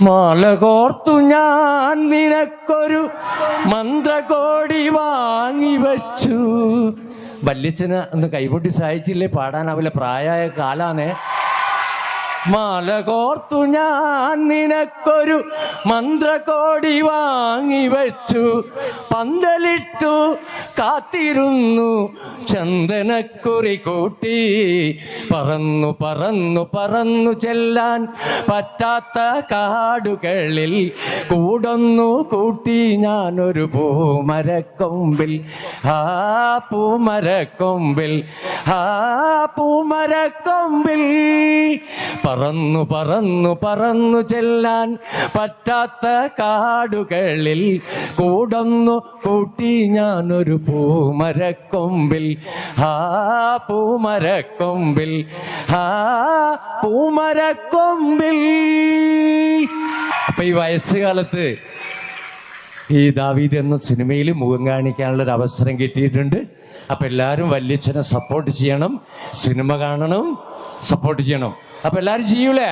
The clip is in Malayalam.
മാല കോർത്തു ഞാൻ നിനക്കൊരു മന്ത്രകോടി വാങ്ങി വച്ചു. വല്യച്ഛന് ഒന്ന് കൈകൊട്ടി സഹായിച്ചില്ലേ പാടാനാവില്ല, പ്രായമായ കാലാണേ. മാല കോർത്തു ഞാൻ നിനക്കൊരു മന്ത്രകോടി വാങ്ങി വച്ചു, പന്തലിട്ടു കാത്തിരുന്നു ചന്ദനക്കുറി കൂട്ടി. പറന്നു പറന്നു പറന്നു ചെല്ലാൻ പറ്റാത്ത കാടുകളിൽ കൂടൊന്നു കൂട്ടി ഞാനൊരു പൂമരക്കൊമ്പിൽ. ആ പൂമരക്കൊമ്പിൽ, ആ പൂമരക്കൊമ്പിൽ. പറന്നു പറന്നു പറന്നു ചെല്ലാൻ പറ്റാത്ത കാടുകളിൽ കൂടൊന്നു കൂട്ടി ഞാനൊരു പൂമരക്കൊമ്പിൽ. ആ പൂമരക്കൊമ്പിൽ, ആ പൂമരക്കൊമ്പിൽ. അപ്പൊ ഈ വയസ്സുകാലത്ത് ഈ ദാവീദ് എന്ന സിനിമയിൽ മുഖം കാണിക്കാനുള്ളൊരു അവസരം കിട്ടിയിട്ടുണ്ട്. അപ്പൊ എല്ലാവരും വല്യച്ഛനെ സപ്പോർട്ട് ചെയ്യണം, സിനിമ കാണണം, സപ്പോർട്ട് ചെയ്യണം. അപ്പൊ എല്ലാവരും ചെയ്യൂലേ?